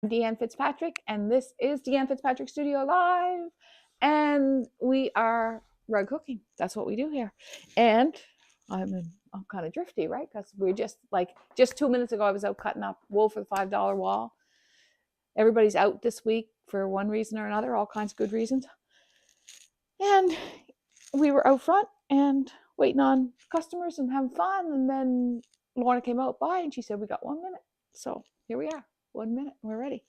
Deanne Fitzpatrick, and this is Deanne Fitzpatrick Studio Live, and we are rug cooking. That's what we do here. And I'm kind of drifty, right? Because we're just 2 minutes ago I was out cutting up wool for the $5 wall. Everybody's out this week for one reason or another, all kinds of good reasons. And we were out front and waiting on customers and having fun, and then Lorna came out by and she said we got 1 minute. So here we are. 1 minute, we're ready.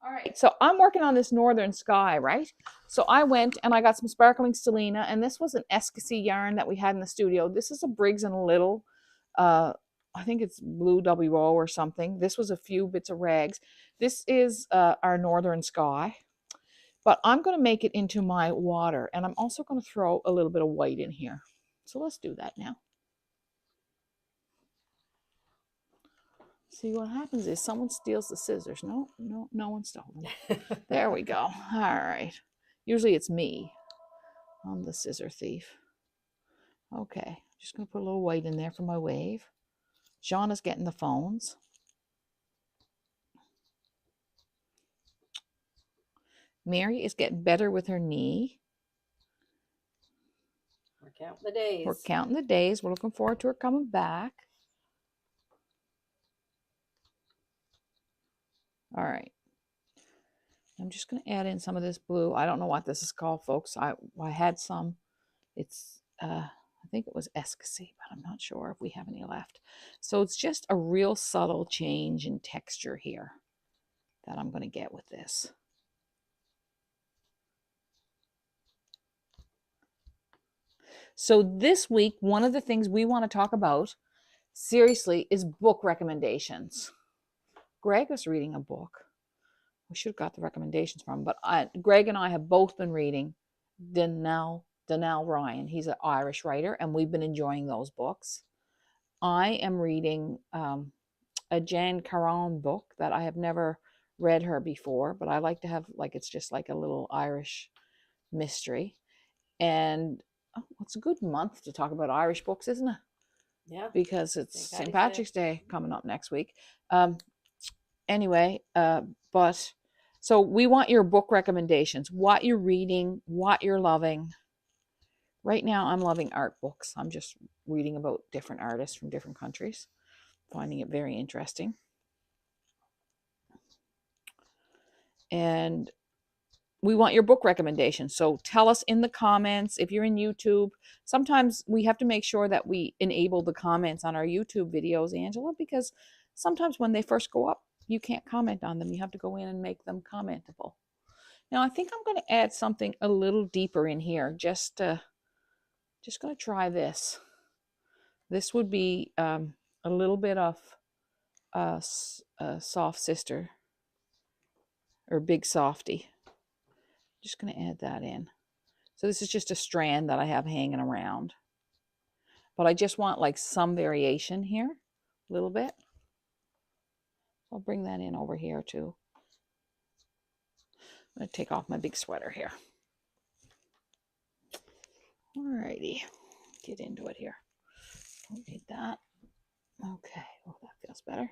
All right, so I'm working on this northern sky, right? So I went and I got some sparkling Selena, and this was an Escasy yarn that we had in the studio. This is a Briggs and Little, I think it's Blue WO or something. This was a few bits of rags. This is our northern sky, but I'm going to make it into my water, and I'm also going to throw a little bit of white in here. So let's do that now. See, what happens is someone steals the scissors. No one stole them. There we go. All right. Usually it's me. I'm the scissor thief. Okay. Just going to put a little white in there for my wave. Shauna's getting the phones. Mary is getting better with her knee. We're counting the days. We're counting the days. We're looking forward to her coming back. All right. I'm just going to add in some of this blue. I don't know what this is called, folks. I had some. It's, I think it was Escasy, but I'm not sure if we have any left. So it's just a real subtle change in texture here that I'm going to get with this. So this week, one of the things we want to talk about, seriously, is book recommendations. Greg was reading a book. We should have got the recommendations from him, but Greg and I have both been reading Deanne Ryan. He's an Irish writer, and we've been enjoying those books. I am reading a Jan Caron book that I have never read her before, but I like to have, like, it's just like a little Irish mystery. And it's a good month to talk about Irish books, isn't it? Yeah. Because it's St. Patrick's Day coming up next week. Anyway, but so we want your book recommendations, what you're reading, what you're loving. Right now, I'm loving art books. I'm just reading about different artists from different countries, finding it very interesting. And we want your book recommendations. So tell us in the comments. If you're in YouTube, sometimes we have to make sure that we enable the comments on our YouTube videos, Angela, because sometimes when they first go up, you can't comment on them. You have to go in and make them commentable. Now, I think I'm going to add something a little deeper in here. Just going to try this. This would be a little bit of Soft Sister or Big Softy. Just going to add that in. So this is just a strand that I have hanging around. But I just want like some variation here, a little bit. I'll bring that in over here too. I'm going to take off my big sweater here. Alrighty, get into it here. Don't need that. Okay, oh, that feels better.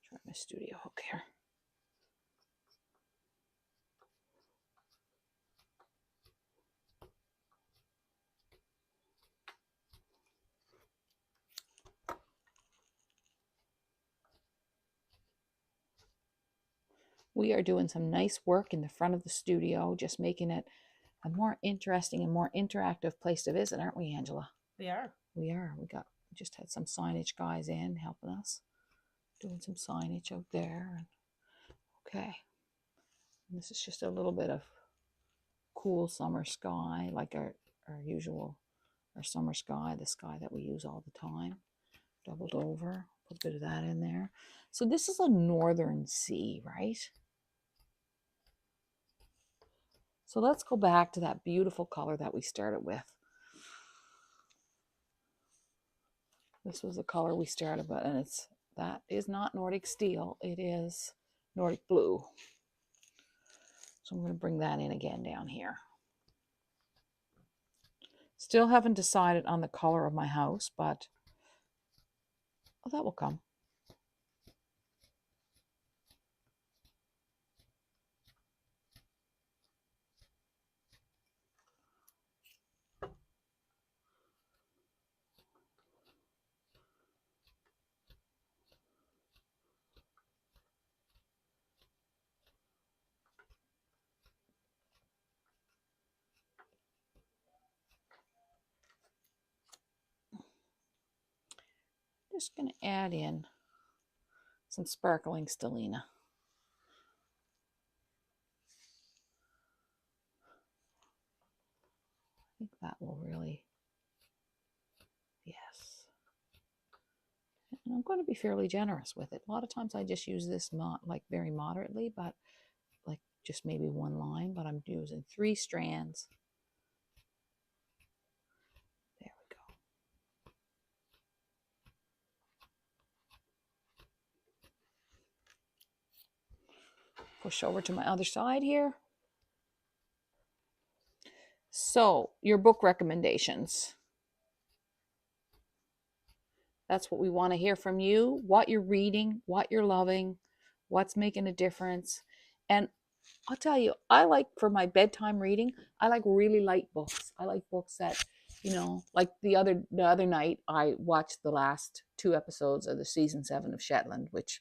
Try my studio hook here. We are doing some nice work in the front of the studio, just making it a more interesting and more interactive place to visit, aren't we, Angela? We are. We are. We just had some signage guys in helping us, doing some signage out there. Okay. And this is just a little bit of cool summer sky, like our usual, our summer sky, the sky that we use all the time. Doubled over, put a bit of that in there. So this is a northern sea, right? So let's go back to that beautiful color that we started with. This was the color we started with, and that is not Nordic steel, it is Nordic blue. So I'm going to bring that in again down here. Still haven't decided on the color of my house, but that will come. Just going to add in some sparkling stellina. I think that will really, yes. And I'm going to be fairly generous with it. A lot of times I just use this like very moderately, but like just maybe one line, but I'm using 3 strands. There we go. Push over to my other side here. So, your book recommendations. That's what we want to hear from you. What you're reading, what you're loving, what's making a difference. And I'll tell you, I like, for my bedtime reading, I like really light books. I like books that, you know, like the other night I watched the last 2 episodes of the season 7 of Shetland, which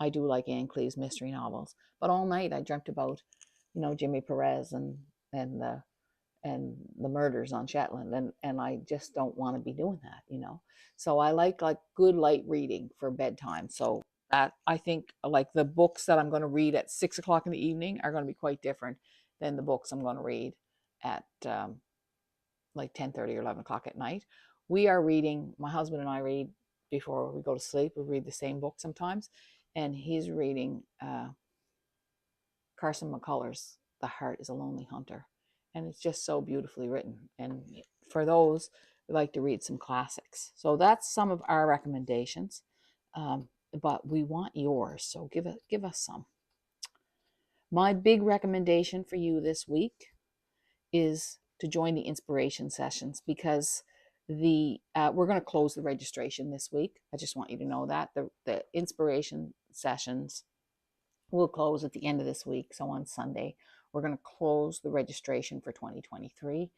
I do like Anne Cleeve's mystery novels. But all night I dreamt about, you know, Jimmy Perez and the murders on Shetland, and I just don't want to be doing that, you know. So I like good light reading for bedtime. So that, I think, like the books that I'm going to read at 6 o'clock in the evening are going to be quite different than the books I'm going to read at like 10:30 or 11 o'clock at night. We are reading, my husband and I read before we go to sleep. We read the same book sometimes, and he's reading Carson McCullers' The Heart is a Lonely Hunter. And it's just so beautifully written. And for those who like to read some classics. So that's some of our recommendations. But we want yours. So give us some. My big recommendation for you this week is to join the inspiration sessions, because we're going to close the registration this week. I just want you to know that the inspiration sessions will close at the end of this week. So on Sunday, we're going to close the registration for 2023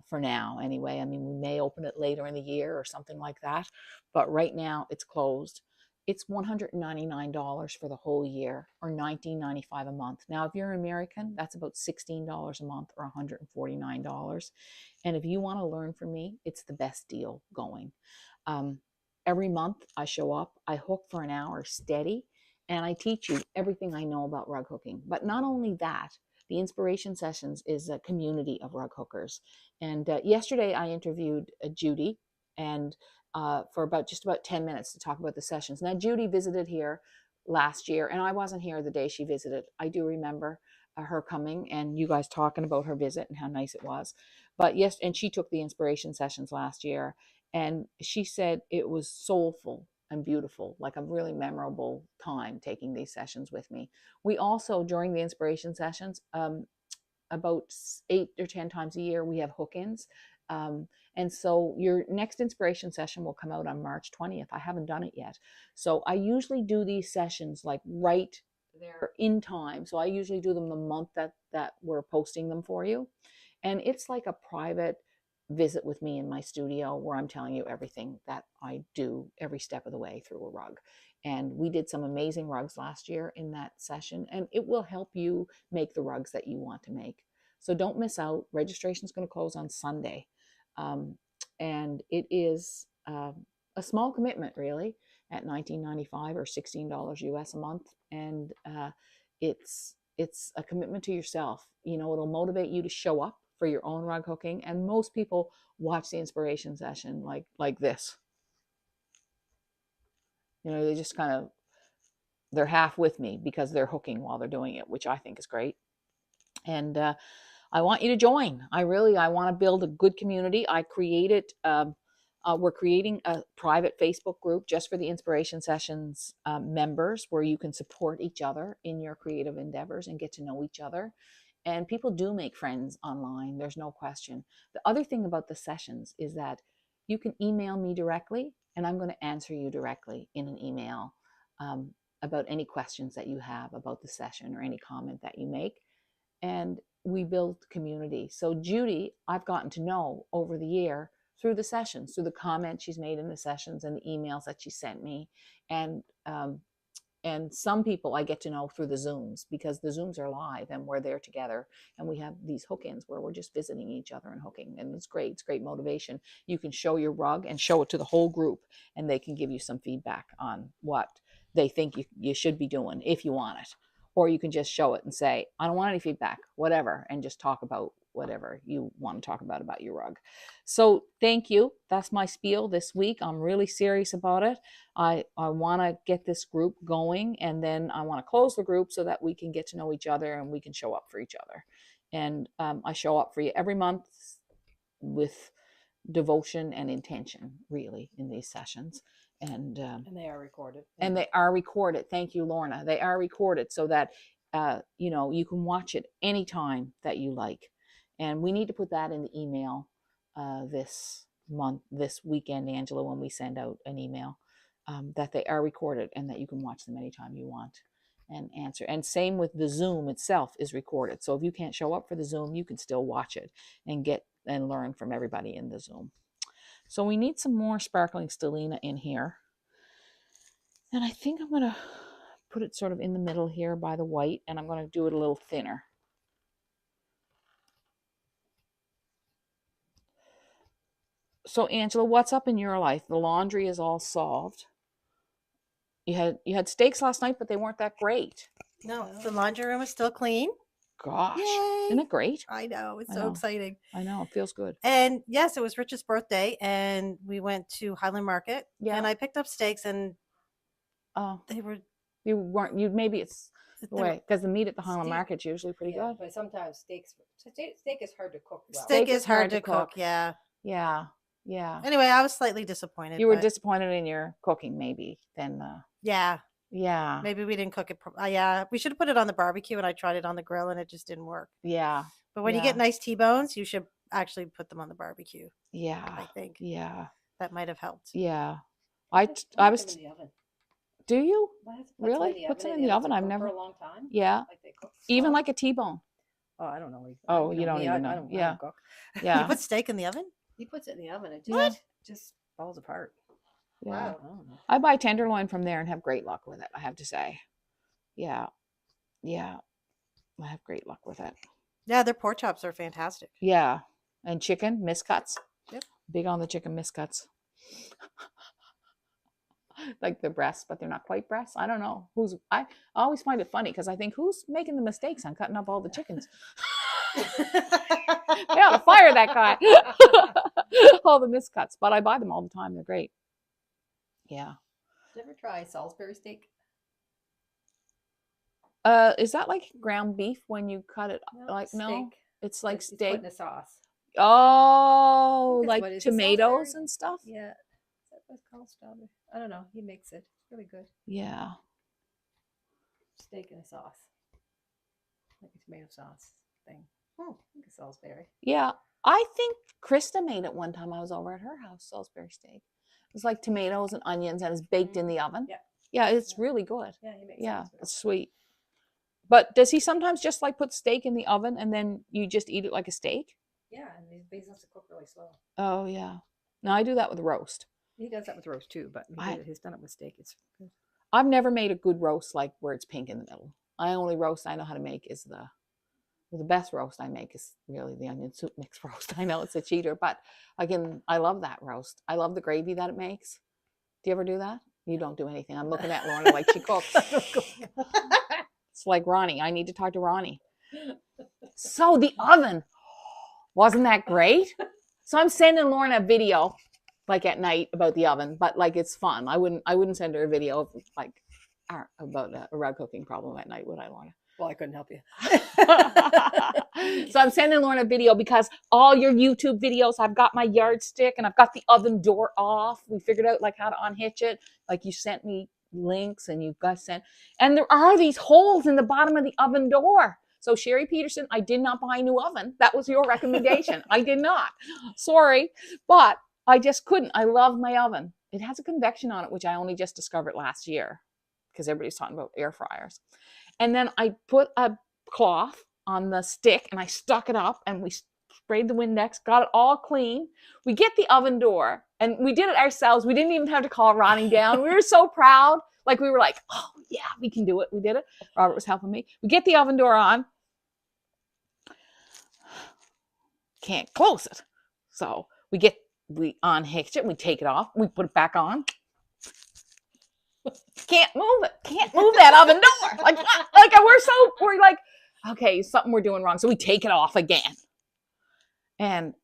for now anyway. I mean, we may open it later in the year or something like that, but right now it's closed. It's $199 for the whole year, or $19.95 a month. Now, if you're American, that's about $16 a month, or $149. And if you want to learn from me, it's the best deal going. Every month I show up, I hook for an hour steady, and I teach you everything I know about rug hooking. But not only that, the Inspiration Sessions is a community of rug hookers. And yesterday I interviewed Judy, and for just about 10 minutes to talk about the sessions. Now, Judy visited here last year, and I wasn't here the day she visited. I do remember her coming and you guys talking about her visit and how nice it was. But yes, and she took the Inspiration Sessions last year, and she said it was soulful and beautiful, like a really memorable time taking these sessions with me. We also, during the inspiration sessions, about 8 or 10 times a year, we have hook-ins. And so your next inspiration session will come out on March 20th. I haven't done it yet. So I usually do these sessions like right there in time. So I usually do them the month that we're posting them for you. And it's like a private visit with me in my studio where I'm telling you everything that I do every step of the way through a rug. And we did some amazing rugs last year in that session, and it will help you make the rugs that you want to make. So don't miss out. Registration is going to close on Sunday. And it is a small commitment, really, at $19.95 or $16 US a month. And it's a commitment to yourself. You know, it'll motivate you to show up for your own rug hooking. And most people watch the inspiration session like this. You know, they just kind of, they're half with me because they're hooking while they're doing it, which I think is great. And I want you to join. I want to build a good community. I created We're creating a private Facebook group just for the Inspiration Sessions members, where you can support each other in your creative endeavors and get to know each other. And people do make friends online. There's no question. The other thing about the sessions is that you can email me directly, and I'm going to answer you directly in an email about any questions that you have about the session or any comment that you make. And we build community. So Judy, I've gotten to know over the year through the sessions, through the comments she's made in the sessions and the emails that she sent me. And some people I get to know through the Zooms, because the Zooms are live and we're there together, and we have these hook-ins where we're just visiting each other and hooking, and it's great. It's great motivation. You can show your rug and show it to the whole group, and they can give you some feedback on what they think you should be doing if you want it. Or you can just show it and say, I don't want any feedback, whatever, and just talk about whatever you want to talk about your rug. So thank you. That's my spiel this week. I'm really serious about it. I want to get this group going, and then I want to close the group so that we can get to know each other and we can show up for each other. And I show up for you every month with devotion and intention, really, in these sessions. And they are recorded. And they are recorded. Thank you, Lorna. They are recorded so that you can watch it anytime that you like. And we need to put that in the email this weekend, Angela, when we send out an email, that they are recorded and that you can watch them anytime you want and answer. And same with the Zoom itself is recorded. So if you can't show up for the Zoom, you can still watch it and get and learn from everybody in the Zoom. So we need some more sparkling stellina in here. And I think I'm going to put it sort of in the middle here by the white, and I'm going to do it a little thinner. So Angela, what's up in your life? The laundry is all solved. You had steaks last night, but they weren't that great. No, the laundry room is still clean. Gosh, Yay. Isn't it great? I know, it's so exciting. I know, it feels good. And yes, it was Rich's birthday, and we went to Highland Market. Yeah. And I picked up steaks, and they were. Maybe it's the way, because the meat at the Highland Market's usually pretty good. But sometimes steak is hard to cook well. Steak is hard to cook. Yeah. Yeah. Anyway, I was slightly disappointed. You were disappointed in your cooking, maybe. Then. Yeah. Yeah. Maybe we didn't cook it. Yeah, we should have put it on the barbecue, and I tried it on the grill, and it just didn't work. Yeah. But when you get nice T-bones, you should actually put them on the barbecue. Yeah. I think. Yeah. That might have helped. Yeah. I was. In the oven. Do you? Really? Put them in the oven? I've never. For a long time. Yeah. Like they cook Even like a T-bone. Oh, I don't know. Oh, you don't even know. I don't cook. Yeah. You put steak in the oven? He puts it in the oven. It just falls apart. Yeah. Wow. I buy tenderloin from there and have great luck with it, I have to say. Yeah. I have great luck with it. Yeah, their pork chops are fantastic. Yeah. And chicken, miscuts. Yep. Big on the chicken miscuts. Like the breasts, but they're not quite breasts. I don't know. I always find it funny because I think, who's making the mistakes on cutting up all the chickens? They ought to fire that guy. All the miscuts. But I buy them all the time. They're great. Yeah. Did you ever try Salisbury steak? Is that like ground beef when you cut it? No, it's like It's steak. put in a sauce. Oh, That's what like is it, tomatoes Salisbury? and stuff? Yeah. Is that what it's called? Strawberry? I don't know. He makes it. It's really good. Yeah. Steak in a sauce. Like a tomato sauce thing. I think it's Salisbury. Yeah. I think Krista made it one time. I was over at her house, Salisbury steak. It's like tomatoes and onions, and it's baked in the oven. Yeah. Yeah, it's really good. Yeah, he makes it. It's sweet. But does he sometimes just like put steak in the oven and then you just eat it like a steak? Yeah, and he has to cook really slow. Oh, yeah. No, I do that with roast. He does that with roast too, but he's done it with steak. It's good. I've never made a good roast like where it's pink in the middle. The only roast I know how to make is the best roast I make is really the onion soup mix roast. I know it's a cheater, but I love that roast. I love the gravy that it makes. Do you ever do that? You don't do anything. I'm looking at Lorna like she cooks. It's like Ronnie. I need to talk to Ronnie. So the oven, wasn't that great? So I'm sending Lorna a video like at night about the oven, but like it's fun. I wouldn't send her a video of, like about a rug cooking problem at night, would I, Lorna? Well, I couldn't help you. So I'm sending Lauren a video because all your YouTube videos, I've got my yardstick and I've got the oven door off. We figured out like how to unhitch it. Like you sent me links and you guys sent, and there are these holes in the bottom of the oven door. So Sherry Peterson, I did not buy a new oven. That was your recommendation. I did not. Sorry, but I just couldn't. I love my oven. It has a convection on it, which I only just discovered last year because everybody's talking about air fryers. And then I put a cloth on the stick and I stuck it up and we sprayed the Windex, got it all clean. We get the oven door and we did it ourselves. We didn't even have to call Ronnie down. We were so proud. Like we were like, oh yeah, we can do it. We did it. Robert was helping me. We get the oven door on. Can't close it. So we unhitch it, we take it off, we put it back on. Can't move it. Can't move that oven door. Like we're like, okay, something we're doing wrong. So we take it off again. And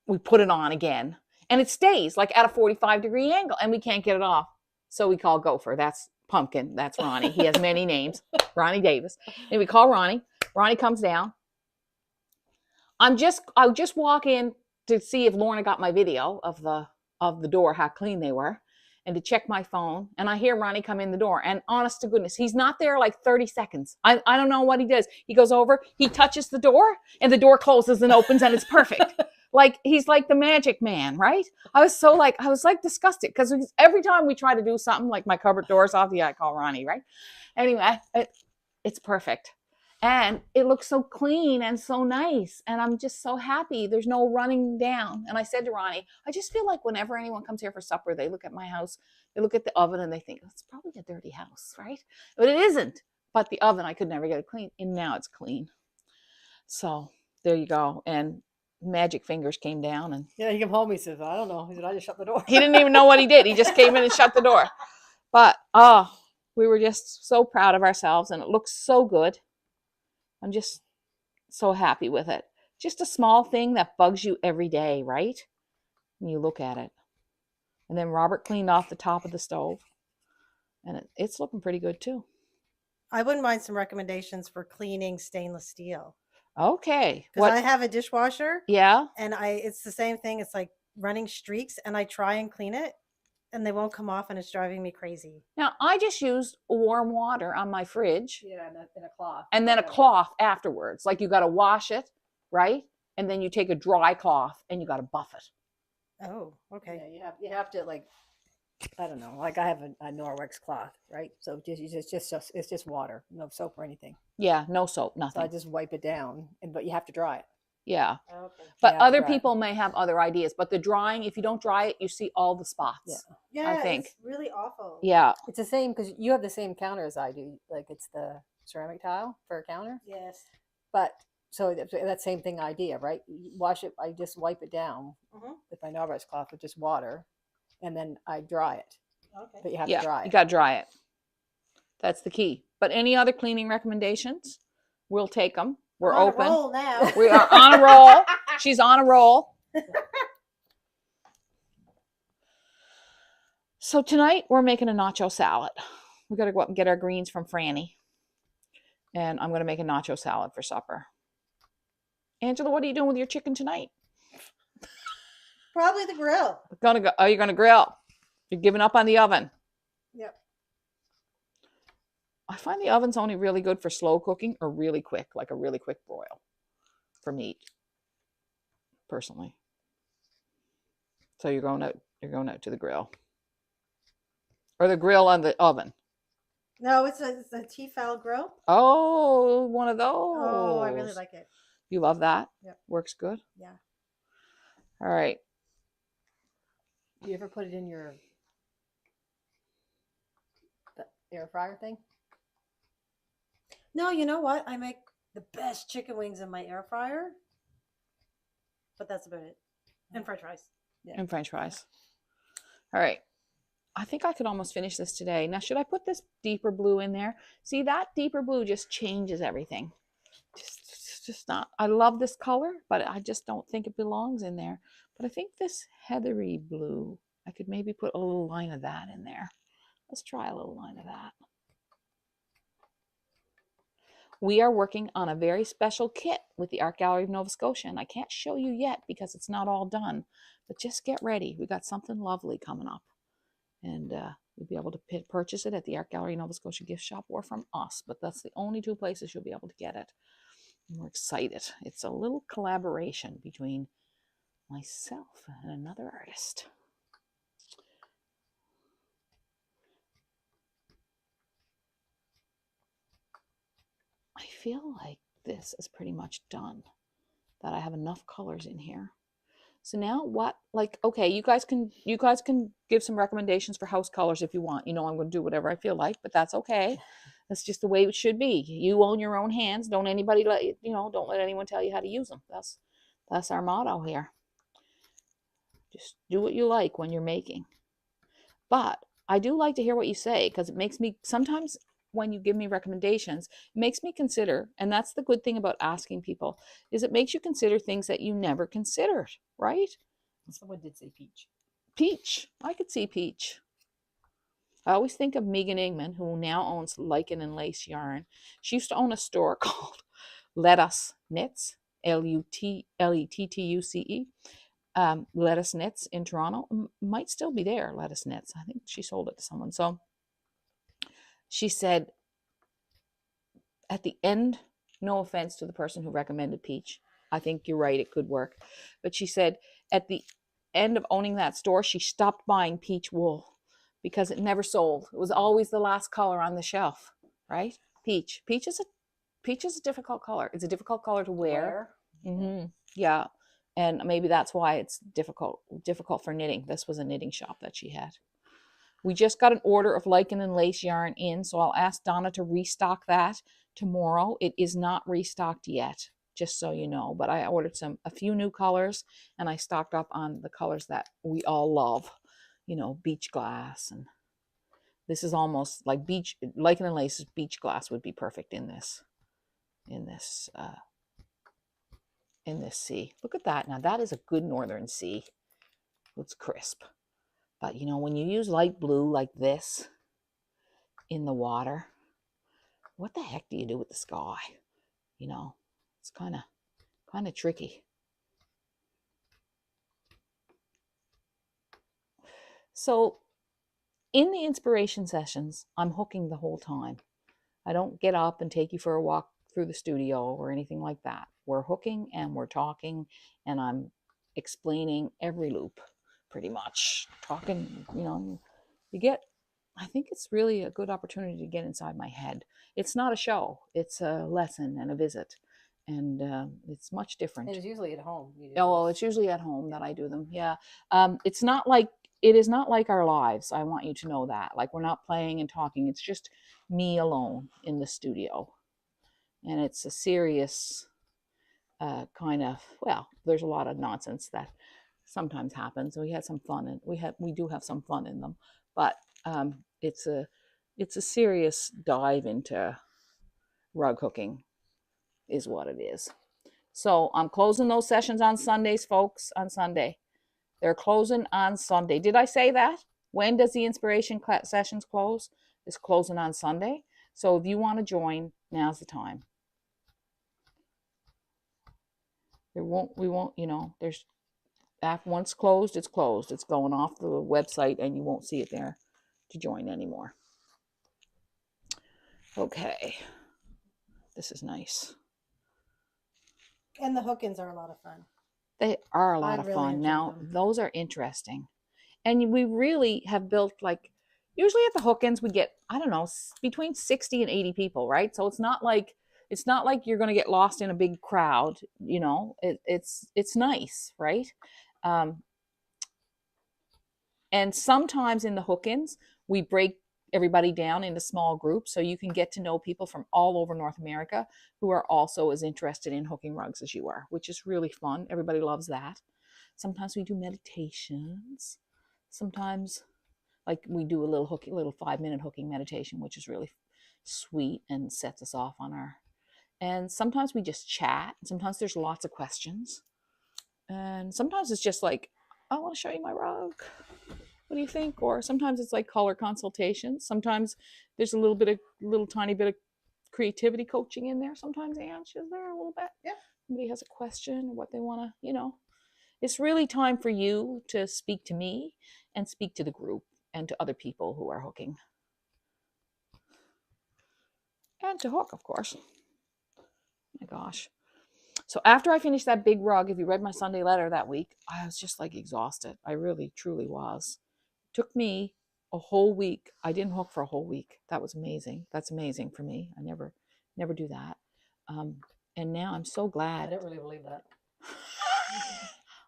we put it on again. And it stays like at a 45-degree angle and we can't get it off. So we call Gopher. That's Pumpkin. That's Ronnie. He has many names. Ronnie Davis. And we call Ronnie. Ronnie comes down. I'll just walk in to see if Lorna got my video of the door, how clean they were, and to check my phone. And I hear Ronnie come in the door. And honest to goodness, he's not there like 30 seconds. I don't know what he does. He goes over, he touches the door, and the door closes and opens, and it's perfect. Like he's like the magic man, right? I was disgusted because every time we try to do something, like my cupboard door's off, I call Ronnie, right? Anyway, it's perfect. And it looks so clean and so nice. And I'm just so happy. There's no running down. And I said to Ronnie, I just feel like whenever anyone comes here for supper, they look at my house, they look at the oven and they think, oh, it's probably a dirty house, right? But it isn't. But the oven, I could never get it clean. And now it's clean. So there you go. And magic fingers came down. And Yeah, he came home. He says, I don't know. He said, I just shut the door. he didn't even know what he did. He just came in and shut the door. But, we were just so proud of ourselves. And it looks so good. I'm just so happy with it. Just a small thing that bugs you every day, right? And you look at it. And then Robert cleaned off the top of the stove. And it's looking pretty good too. I wouldn't mind some recommendations for cleaning stainless steel. Okay. Because I have a dishwasher. Yeah. And it's the same thing. It's like running streaks and I try and clean it and they won't come off and it's driving me crazy. Now, I just use warm water on my fridge. Yeah, in a cloth. And then a cloth afterwards. Like you got to wash it, right? And then you take a dry cloth and you got to buff it. Oh, okay. Yeah, you have to like, I don't know. Like I have a Norwex cloth, right? So it's just water, no soap or anything. Yeah, no soap, nothing. So I just wipe it down, but you have to dry it. Yeah. Okay. But other people may have other ideas. But the drying, if you don't dry it, you see all the spots. Yeah, I think. It's really awful. Yeah. It's the same because you have the same counter as I do. Like it's the ceramic tile for a counter. Yes. But so that same thing idea, right? You wash it. I just wipe it down with my Norwex cloth with just water, and then I dry it. Okay. But you have to dry it. You got to dry it. That's the key. But any other cleaning recommendations? We'll take them. We're open. On a roll now. We are on a roll. She's on a roll. So tonight we're making a nacho salad. We got to go up and get our greens from Franny. And I'm going to make a nacho salad for supper. Angela, what are you doing with your chicken tonight? Probably the grill. Are you going to grill? You're giving up on the oven. Yep. I find the oven's only really good for slow cooking or really quick, like a really quick broil for meat, personally. So you're going out to the grill. Or the grill on the oven. No, it's a Tefal grill. Oh, one of those. Oh, I really like it. You love that? Yep. Works good? Yeah. All right. Do you ever put it in your air fryer thing? No, you know what? I make the best chicken wings in my air fryer. But that's about it. And french fries. Yeah. And french fries. All right. I think I could almost finish this today. Now, should I put this deeper blue in there? See, that deeper blue just changes everything. Just not. I love this color, but I just don't think it belongs in there. But I think this heathery blue, I could maybe put a little line of that in there. Let's try a little line of that. we are working on a very special kit with the Art Gallery of Nova Scotia, and I can't show you yet because it's not all done, but just get ready. We got something lovely coming up, and you'll be able to purchase it at the Art Gallery Nova Scotia gift shop or from us, but that's the only two places you'll be able to get it. And we're excited. It's a little collaboration between myself and another artist. I feel like this is pretty much done, that I have enough colors in here. So now what, like, okay, you guys can give some recommendations for house colors if you want. You know, I'm going to do whatever I feel like, but that's okay. That's just the way it should be. You own your own hands. Don't anybody let you, don't let anyone tell you how to use them. That's our motto here. Just do what you like when you're making. But I do like to hear what you say, because it makes me, sometimes when you give me recommendations, it makes me consider, and that's the good thing about asking people, is it makes you consider things that you never considered, right? Someone did say peach. Peach. I could see peach. I always think of Megan Ingman, who now owns Lichen and Lace Yarn. She used to own a store called Let Us Knits, Lettuce. Lettuce Knits in Toronto. Might still be there, Lettuce Knits. I think she sold it to someone. So she said at the end, no offense to the person who recommended peach, I think you're right, it could work. But she said at the end of owning that store, she stopped buying peach wool because it never sold. It was always the last color on the shelf, right? Peach. Peach is a difficult color. It's a difficult color to wear. Mm-hmm. Yeah. And maybe that's why it's difficult for knitting. This was a knitting shop that she had. We just got an order of Lichen and Lace yarn in, so I'll ask Donna to restock that tomorrow. It is not restocked yet, just so you know, but I ordered a few new colors, and I stocked up on the colors that we all love, beach glass, and this is almost like Lichen and Lace's beach glass would be perfect in this sea. Look at that. Now that is a good northern sea. It's crisp. But when you use light blue like this in the water, what the heck do you do with the sky? It's kind of tricky. So in the inspiration sessions, I'm hooking the whole time. I don't get up and take you for a walk through the studio or anything like that. We're hooking and we're talking, and I'm explaining every loop pretty much. Talking, I think it's really a good opportunity to get inside my head. It's not a show. It's a lesson and a visit. And it's much different. It's usually at home. It's usually at home that I do them. Yeah. It is not like our lives. I want you to know that. Like, we're not playing and talking. It's just me alone in the studio. And it's a serious there's a lot of nonsense that sometimes happens. We had some fun, and we do have some fun in them, but it's a serious dive into rug hooking is what it is. So I'm closing those sessions on Sundays, folks. On Sunday, they're closing on Sunday. Did I say that? When does the inspiration sessions close? It's closing on Sunday. So if you want to join, now's the time. There's once closed, it's closed. It's going off the website, and you won't see it there to join anymore. Okay. This is nice. And the hook-ins are a lot of fun. They are a lot of fun. Now, those are interesting. And we really have built, usually at the hook-ins, we get, I don't know, between 60 and 80 people, right? So it's not like you're going to get lost in a big crowd. It's nice, right? And sometimes in the hook-ins, we break everybody down into small groups, so you can get to know people from all over North America who are also as interested in hooking rugs as you are, which is really fun. Everybody loves that. Sometimes we do meditations. Sometimes, we do a little 5-minute hooking meditation, which is really sweet and sets us off on our. And sometimes we just chat. Sometimes there's lots of questions, and sometimes it's just like, I want to show you my rug. What do you think? Or sometimes it's like color consultations. Sometimes there's a little tiny bit of creativity coaching in there sometimes. Ange is there a little bit. Yeah. Somebody has a question or what they want to, it's really time for you to speak to me and speak to the group and to other people who are hooking. And to hook, of course. My gosh. So after I finished that big rug, if you read my Sunday letter that week, I was just like exhausted. I really, truly was. It took me a whole week. I didn't hook for a whole week. That was amazing. That's amazing for me. I never do that. And now I'm so glad. I don't really believe that.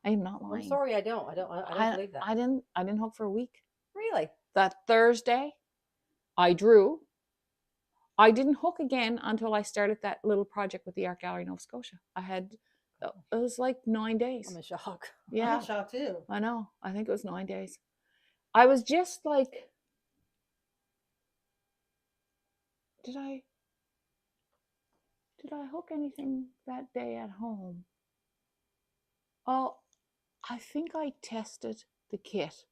I am not lying. I'm sorry, I don't believe that. I didn't hook for a week. Really? That Thursday, I drew. I didn't hook again until I started that little project with the Art Gallery Nova Scotia. It was like 9 days. I'm in shock. Yeah. I'm in shock too. I know. I think it was 9 days. I was just like, did I hook anything that day at home? Oh, I think I tested the kit.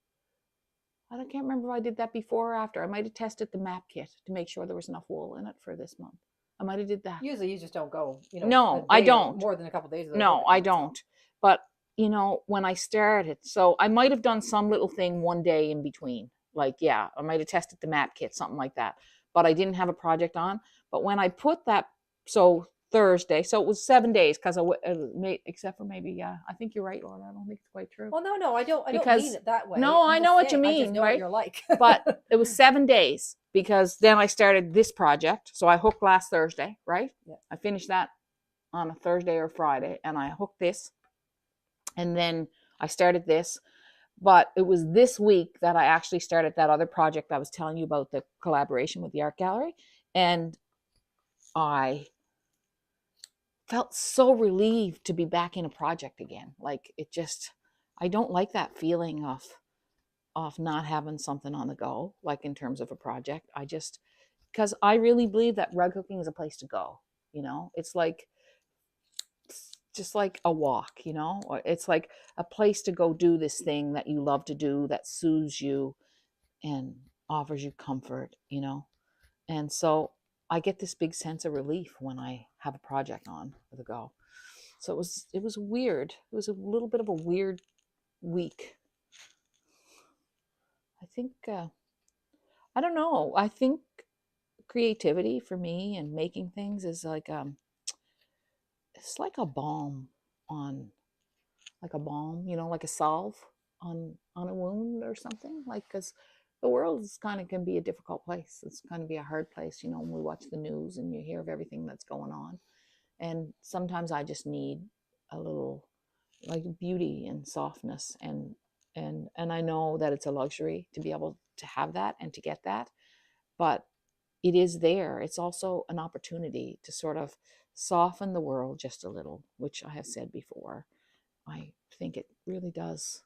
I can't remember if I did that before or after. I might have tested the map kit to make sure there was enough wool in it for this month. I might have did that. Usually you just don't go, No, I don't. More than a couple of days. No, I don't. But, when I started, so I might have done some little thing one day in between. Like, yeah, I might have tested the map kit, something like that. But I didn't have a project on. But when I put that, so Thursday, so it was 7 days, because except for maybe, I think you're right, Laura. I don't think it's quite true. Well, no, I don't mean it that way. No, I know what you mean, I just know right? what you're like. But it was 7 days, because then I started this project. So I hooked last Thursday, right? Yeah. I finished that on a Thursday or Friday, and I hooked this. And then I started this. But it was this week that I actually started that other project I was telling you about, the collaboration with the art gallery. And I felt so relieved to be back in a project again. Like, it just, I don't like that feeling of not having something on the go, like in terms of a project. Because I really believe that rug hooking is a place to go. It's like, just like a walk, it's like a place to go do this thing that you love to do, that soothes you and offers you comfort, and so I get this big sense of relief when I have a project on with a go. So it was weird. It was a little bit of a weird week. I think I don't know, I think creativity for me and making things is like it's like a balm on, like a salve on a wound or something. Like, because the world is can be a difficult place. It's kind of be a hard place, when we watch the news and you hear of everything that's going on. And sometimes I just need a little like beauty and softness, and I know that it's a luxury to be able to have that and to get that, but it is there. It's also an opportunity to sort of soften the world just a little, which I have said before. I think it really does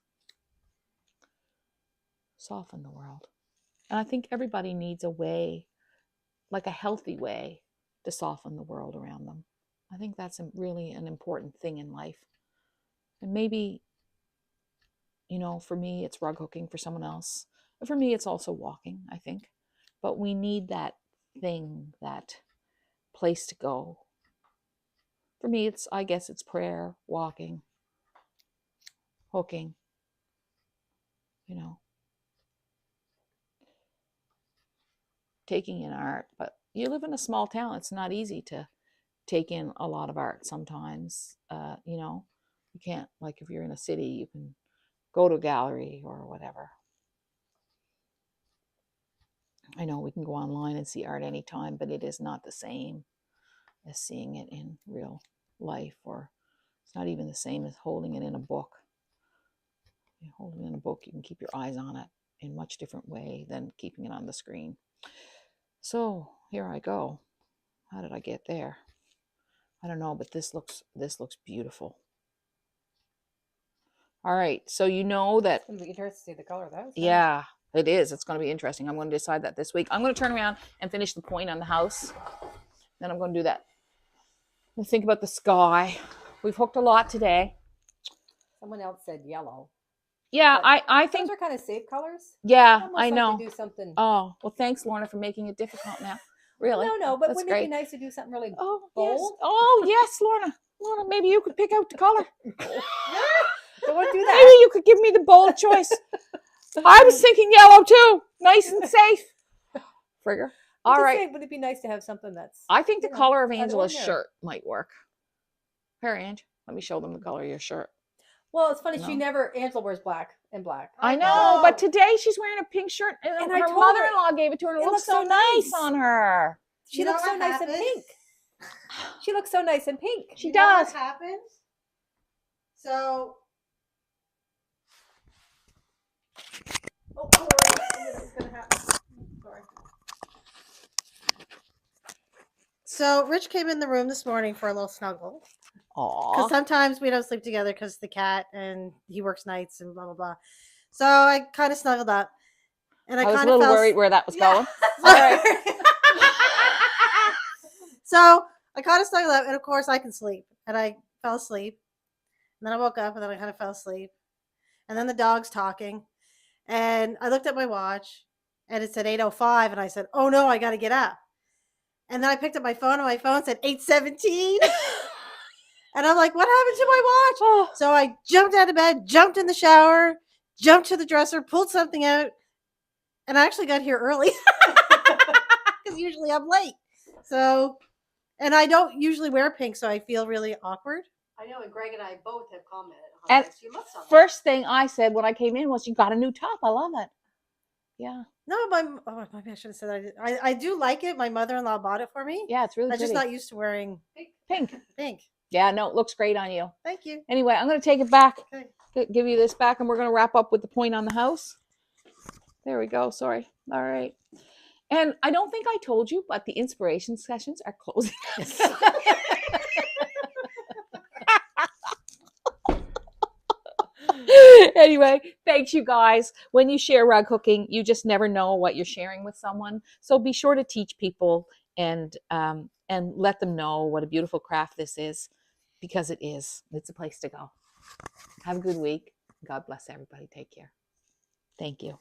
soften the world. And I think everybody needs a way, like a healthy way, to soften the world around them. I think that's really an important thing in life. And maybe, for me, it's rug hooking. For someone else, for me, it's also walking, I think. But we need that thing, that place to go. For me, I guess it's prayer, walking, hooking, taking in art. But you live in a small town. It's not easy to take in a lot of art sometimes. You can't, like if you're in a city, you can go to a gallery or whatever. I know we can go online and see art anytime, but it is not the same as seeing it in real life, or it's not even the same as holding it in a book. Holding it in a book, you can keep your eyes on it in a much different way than keeping it on the screen. So here I go. How did I get there? I don't know, but this looks beautiful. All right, so that it's going to be interesting to see the color of that. Yeah, it is. It's going to be interesting. I'm going to decide that this week. I'm going to turn around and finish the point on the house. Then I'm going to do that. I'm going to think about the sky. We've hooked a lot today. Someone else said yellow. Yeah, I think those are kind of safe colors. Yeah, Almost I know. Like they do something. Oh, well, thanks, Lorna, for making it difficult now. Really? No, but That's wouldn't it be nice to do something really Oh, bold? yes. Oh, yes, Lorna. Lorna, maybe you could pick out the color. Don't want to do Maybe that. you could give me the bold choice. I was thinking yellow too. Nice and safe. Frigger. I'm All just right. saying, would it be nice to have something that's I think the you know, color of Angela's unordinary. shirt might work. Here, Ange. Let me show them the color of your shirt. Well, it's funny. No. She never. Angela wears black and black. I know, but today she's wearing a pink shirt, and And I her told her, mother-in-law gave it to her, and it it looks looks so so nice nice. on her. She looks so nice in pink. She looks so nice in pink. She You know does. what happens? So, Oh, what's gonna happen? Sorry. so Rich came in the room this morning for a little snuggle. Because Aww. sometimes we don't sleep together because the cat and he works nights and blah blah blah. So I kind of snuggled up, and I was a kind of little fell worried where that was Yeah. going. All right. So I kind of snuggled up, and of course I can sleep, and I fell asleep. And then I woke up, and then I kind of fell asleep, and then the dog's talking, and I looked at my watch, and it said 8:05, and I said, "Oh no, I got to get up." And then I picked up my phone, and my phone said 8:17. And I'm like, what happened to my watch? Oh, So I jumped out of bed, jumped in the shower, jumped to the dresser, pulled something out, and I actually got here early because usually I'm late. So, and I don't usually wear pink, so I feel really awkward. I know, and Greg and I both have commented on And this. You look so nice. first thing I said when I came in was, "You got a new top. I love it." Yeah. No, maybe I should have said I do like it. My mother-in-law bought it for me. Yeah, it's really I'm just pretty. not used to wearing Pink. pink. Yeah, no, it looks great on you. Thank you. Anyway, I'm going to take it back. Okay. Give you this back, and we're going to wrap up with the point on the house. There we go. Sorry. All right. And I don't think I told you, but the inspiration sessions are closing. Anyway, thanks you guys. When you share rug hooking, you just never know what you're sharing with someone. So be sure to teach people and let them know what a beautiful craft this is, because it is. It's a place to go. Have a good week. God bless everybody. Take care. Thank you.